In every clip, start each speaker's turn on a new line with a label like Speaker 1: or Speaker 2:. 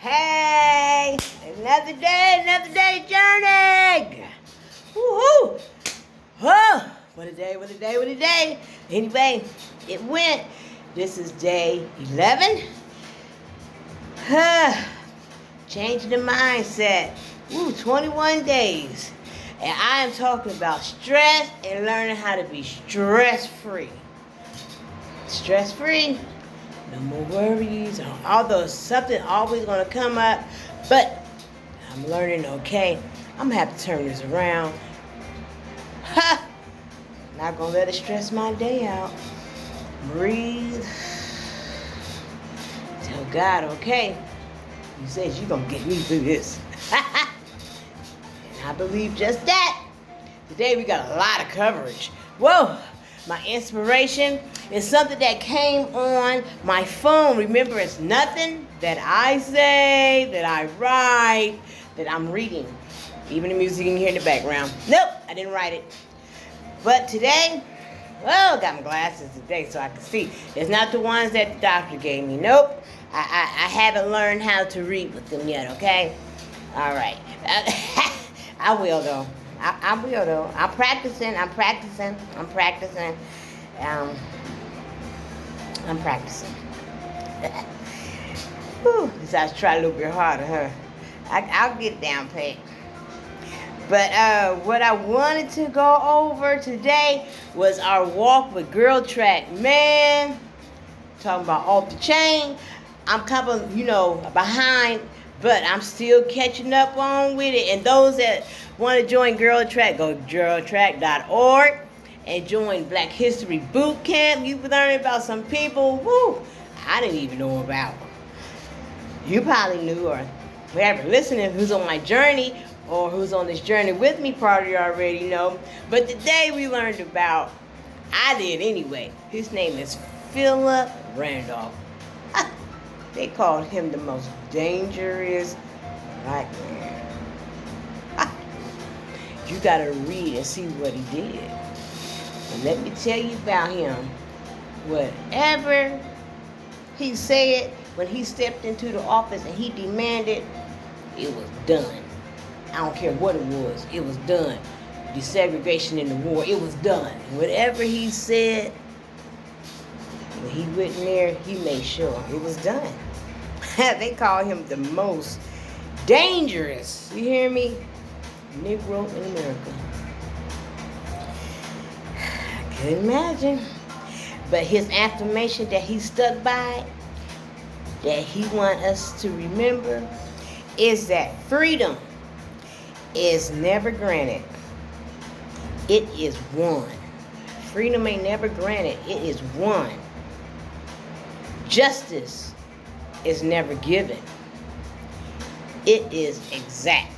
Speaker 1: Hey, another day journey. Woohoo! Oh, what a day. Anyway, it went. This is day 11. Changing the mindset. 21 days. And I am talking about stress and learning how to be stress-free. Stress-free. No more worries. Although something always going to come up. But I'm learning, okay, I'm going to have to turn this around. Not going to let it stress my day out. Breathe. Tell God, okay, you said you're going to get me through this. And I believe just that. Today we got a lot of coverage. Whoa. My inspiration is something that came on my phone. Remember, it's nothing that I say, that I write, that I'm reading. Even the music you can hear in the background. Nope, I didn't write it. But today, well, I got my glasses today so I can see. It's not the ones that the doctor gave me. Nope. I haven't learned how to read with them yet, okay? All right. I will, though. I will, though. I'm practicing. I'm practicing. Whew. Besides, try a little bit harder, huh? I'll get it down, Pat. But what I wanted to go over today was our walk with Girl Track. Man, talking about off the chain. I'm kind of, behind, but I'm still catching up on with it. And those that want to join Girl Track, go to girltrack.org and join Black History Boot Camp. You've learned about some people, I didn't even know about. You probably knew, or whoever listening who's on my journey or who's on this journey with me probably already know. But today we learned about, I did anyway, his name is Philip Randolph. They called him the most dangerous black man. You gotta read and see what he did. And let me tell you about him. Whatever he said when he stepped into the office and he demanded, it was done. I don't care what it was done. Desegregation in the war, it was done. Whatever he said, when he went in there, he made sure it was done. They call him the most dangerous, you hear me, Negro in America. I couldn't imagine. But his affirmation that he stuck by, that he wants us to remember, is that freedom is never granted. It is won. Freedom ain't never granted. It is won. Justice is never given. It is exact.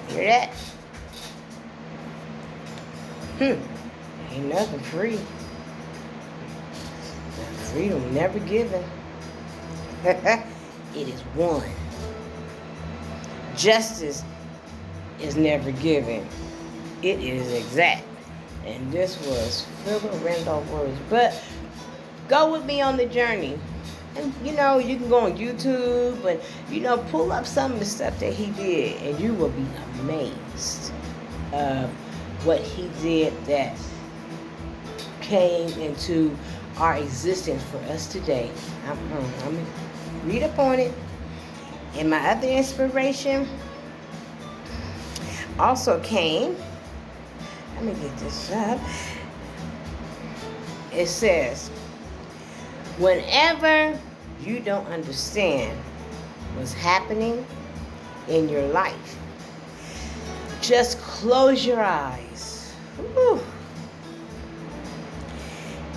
Speaker 1: Hear that? Ain't nothing free. Freedom never given. It is won. Justice is never given. It is exact. And this was Philip Randolph words. But go with me on the journey. And you can go on YouTube and pull up some of the stuff that he did, and you will be amazed of what he did that came into our existence for us today. I'm gonna read up on it. And my other inspiration also came. Let me get this up. It says, whenever you don't understand what's happening in your life, just close your eyes. Woo.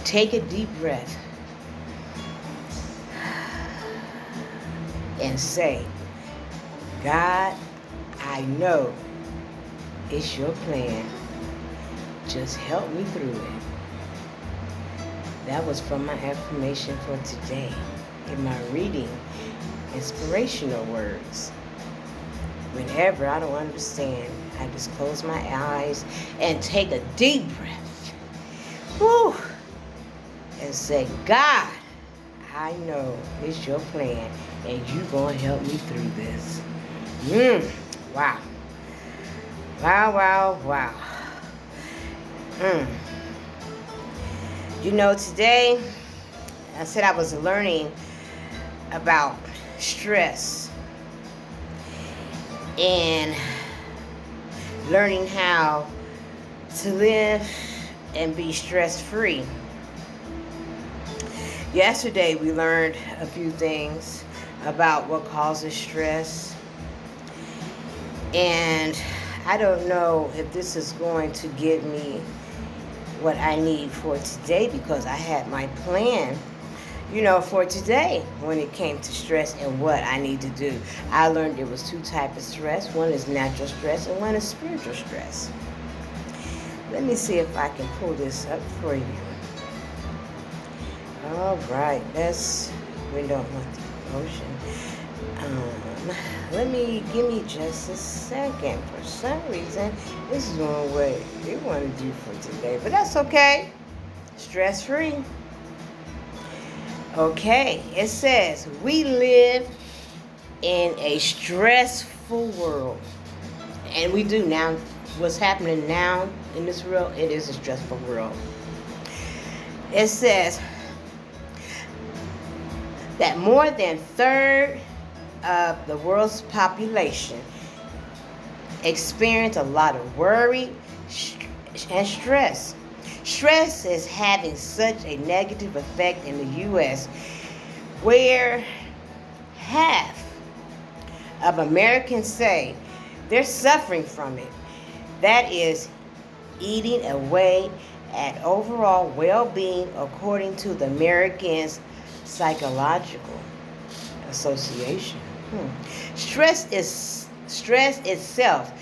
Speaker 1: Take a deep breath and say, God, I know it's your plan. Just help me through it. That was from my affirmation for today in my reading, inspirational words. Whenever I don't understand, I just close my eyes and take a deep breath. Woo! And say, God, I know it's your plan, and you gonna help me through this. Wow. Wow, wow, wow. You know, today I said I was learning about stress and learning how to live and be stress-free. Yesterday we learned a few things about what causes stress, and I don't know if this is going to give me what I need for today, because I had my plan, for today when it came to stress and what I need to do. I learned there was two types of stress. One is natural stress and one is spiritual stress. Let me see if I can pull this up for you. All right, we don't want the emotion. Give me just a second. For some reason, this is one way they want to do for today, but that's okay. Stress-free. Okay, it says we live in a stressful world, and we do now. What's happening now in this world, it is a stressful world. It says that more than a third of the world's population experience a lot of worry and stress. Stress is having such a negative effect in the U.S., where half of Americans say they're suffering from it. That is eating away at overall well-being, according to the Americans Psychological Association. Stress itself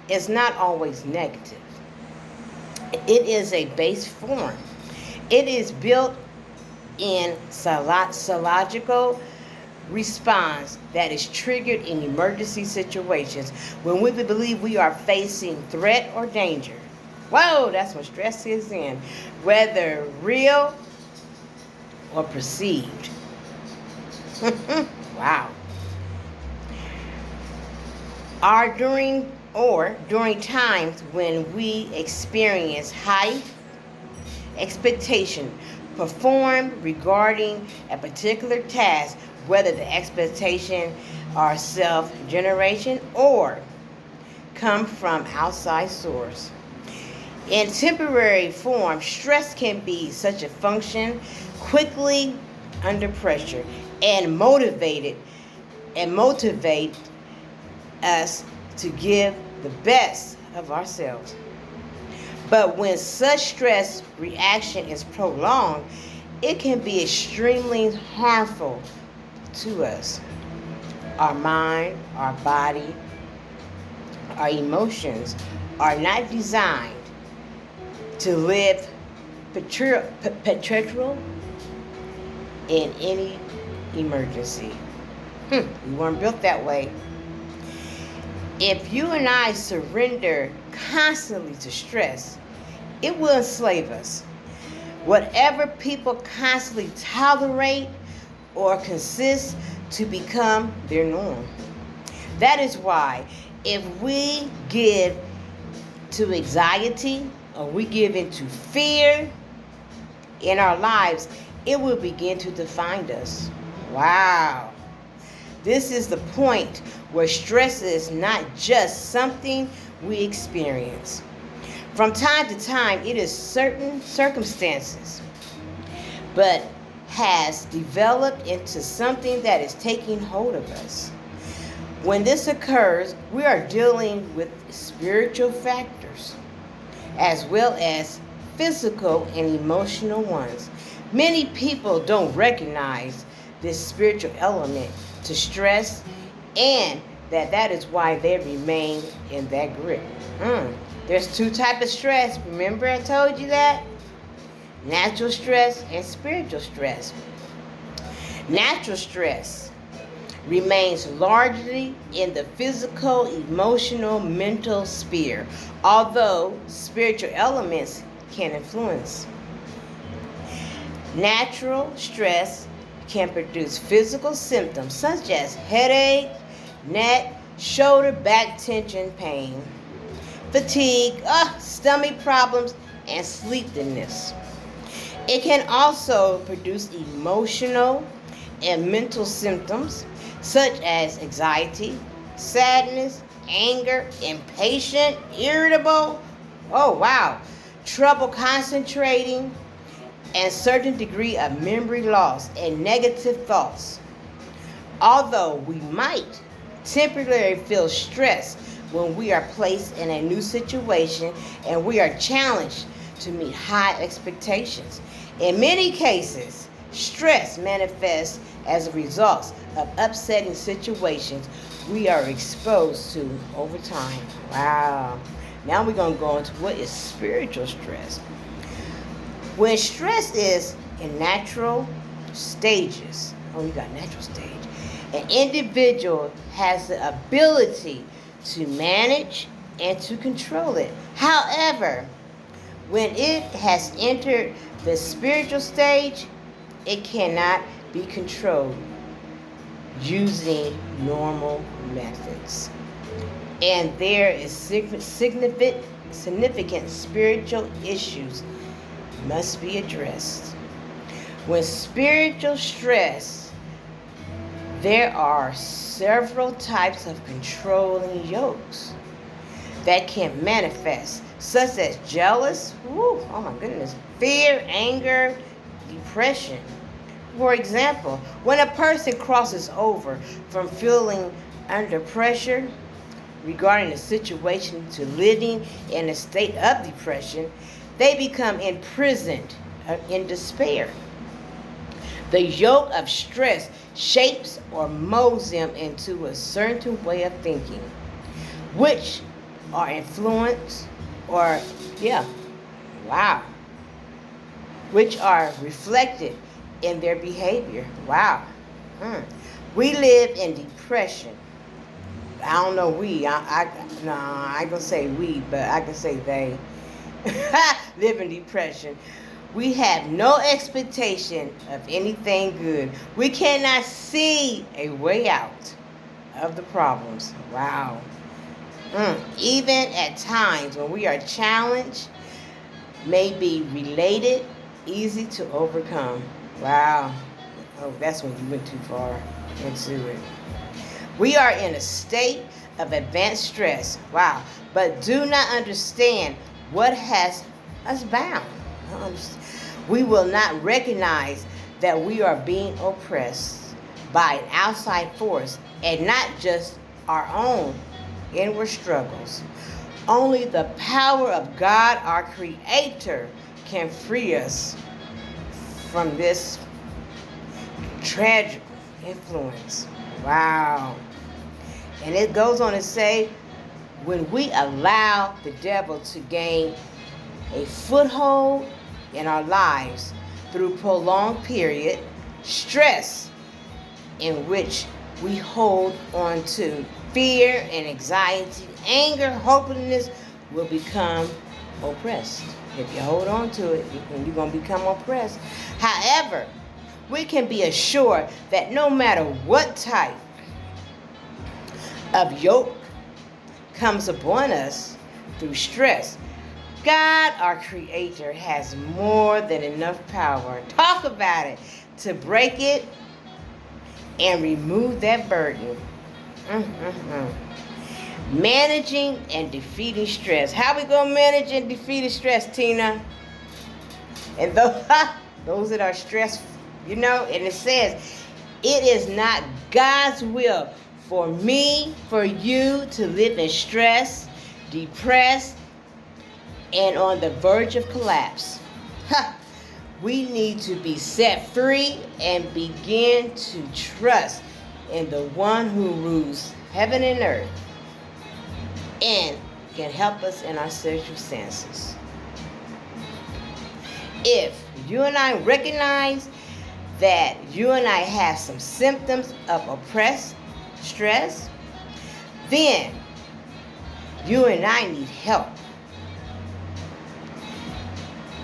Speaker 1: is not always negative. It is a base form. It is built in psychological response that is triggered in emergency situations when we believe we are facing threat or danger. Whoa, that's what stress is in, whether real or perceived. Wow. During times when we experience high expectation performed regarding a particular task, whether the expectation are self-generation or come from outside source. In temporary form, stress can be such a function quickly under pressure and motivate us to give the best of ourselves. But when such stress reaction is prolonged, it can be extremely harmful to us. Our mind, our body, our emotions are not designed to live perpetual in any emergency. We weren't built that way. If you and I surrender constantly to stress, it will enslave us. Whatever people constantly tolerate or consist to become their norm. That is why if we give to anxiety or we give into fear in our lives, it will begin to define us. Wow. This is the point where stress is not just something we experience. From time to time, it is certain circumstances, but has developed into something that is taking hold of us. When this occurs, we are dealing with spiritual factors as well as physical and emotional ones. Many people don't recognize this spiritual element to stress, and that is why they remain in that grip. There's two types of stress. Remember I told you that? Natural stress and spiritual stress. Natural stress remains largely in the physical, emotional, mental sphere, although spiritual elements can influence. Natural stress can produce physical symptoms such as headache, neck, shoulder, back tension, pain, fatigue, stomach problems, and sleepiness. It can also produce emotional and mental symptoms such as anxiety, sadness, anger, impatient, irritable, trouble concentrating, and certain degree of memory loss and negative thoughts. Although we might temporarily feel stress when we are placed in a new situation and we are challenged to meet high expectations. In many cases, stress manifests as a result of upsetting situations we are exposed to over time. Wow. Now we're going to go into what is spiritual stress. When stress is in natural stages, you got natural stage, an individual has the ability to manage and to control it. However, when it has entered the spiritual stage, it cannot be controlled using normal methods. And there is significant spiritual issues must be addressed. When spiritual stress, there are several types of controlling yokes that can manifest, such as jealous, fear, anger, depression. For example, when a person crosses over from feeling under pressure regarding a situation to living in a state of depression, they become imprisoned in despair. The yoke of stress shapes or molds them into a certain way of thinking, which are influenced which are reflected in their behavior. Wow. We live in depression. I don't know I ain't gonna say we, but I can say they live in depression. We have no expectation of anything good. We cannot see a way out of the problems. Wow. Even at times when we are challenged, may be related, easy to overcome. Wow. Oh, that's when you went too far into it. We are in a state of advanced stress. Wow. But do not understand what has us bound. We will not recognize that we are being oppressed by an outside force and not just our own inward struggles. Only the power of God, our Creator, can free us from this tragic influence. Wow. And it goes on to say, when we allow the devil to gain a foothold in our lives through prolonged period, stress in which we hold on to fear and anxiety, anger, hopelessness, will become oppressed. If you hold on to it, you're going to become oppressed. However, we can be assured that no matter what type of yoke comes upon us through stress, God, our Creator, has more than enough power, talk about it, to break it and remove that burden. Managing and defeating stress. How we going to manage and defeat stress, Tina? And those that are stressed, and it says, it is not God's will for me, for you to live in stress, depressed, and on the verge of collapse. We need to be set free and begin to trust in the one who rules heaven and earth and can help us in our circumstances. If you and I recognize that you and I have some symptoms of oppressed stress, then you and I need help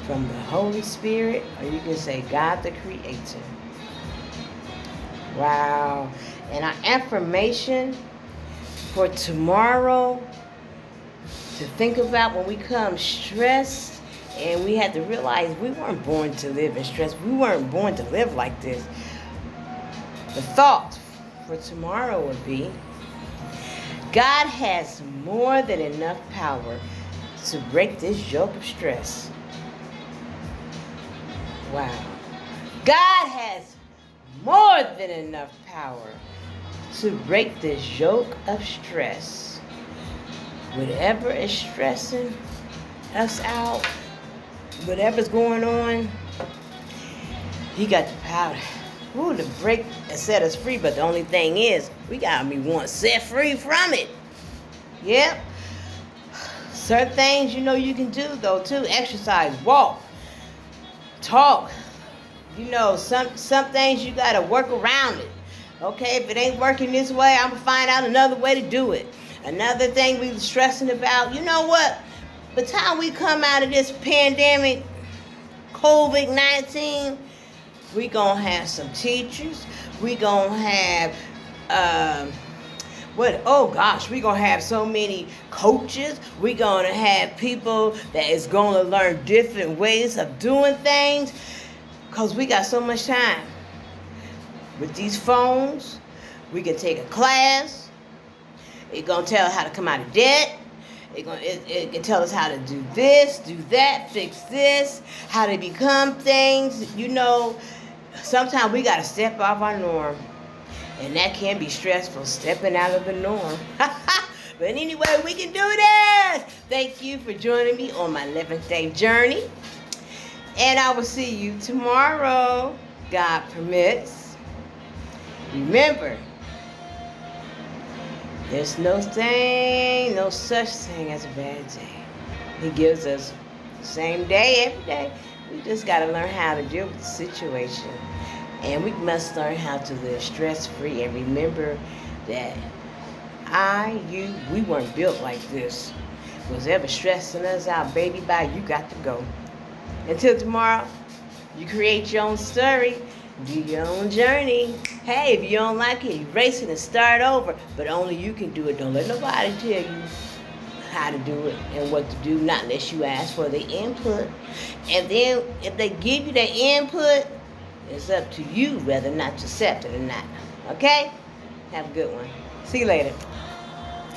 Speaker 1: from the Holy Spirit, or you can say God the Creator. Wow. And our affirmation for tomorrow to think about when we come stressed, and we had to realize we weren't born to live in stress. We weren't born to live like this. The thought for tomorrow would be, God has more than enough power to break this yoke of stress. Wow. God has more than enough power to break this yoke of stress. Whatever is stressing us out, whatever's going on, He got the power to break and set us free. But the only thing is, we got to be once set free from it. Yep. Certain things you can do, though, too. Exercise, walk, talk. Some things you got to work around it. Okay, if it ain't working this way, I'm going to find out another way to do it. Another thing we were stressing about, you know what? By the time we come out of this pandemic, COVID-19, we going to have some teachers. We going to have, we going to have so many coaches. We going to have people that is going to learn different ways of doing things, because we got so much time. With these phones, we can take a class. It's going to tell us how to come out of debt. It can tell us how to do this, do that, fix this, how to become things. Sometimes we got to step off our norm. And that can be stressful, stepping out of the norm. But anyway, we can do this. Thank you for joining me on my 11th day journey. And I will see you tomorrow, God permits. Remember, there's no such thing as a bad day. He gives us the same day every day. We just got to learn how to deal with the situation. And we must learn how to live stress-free. And remember that we weren't built like this. Was ever stressing us out, baby, bye, you got to go. Until tomorrow, you create your own story. Do your own journey. Hey, if you don't like it, erase it and start over. But only you can do it. Don't let nobody tell you how to do it and what to do, not unless you ask for the input. And then if they give you the input, it's up to you whether or not to accept it or not. Okay? Have a good one. See you later.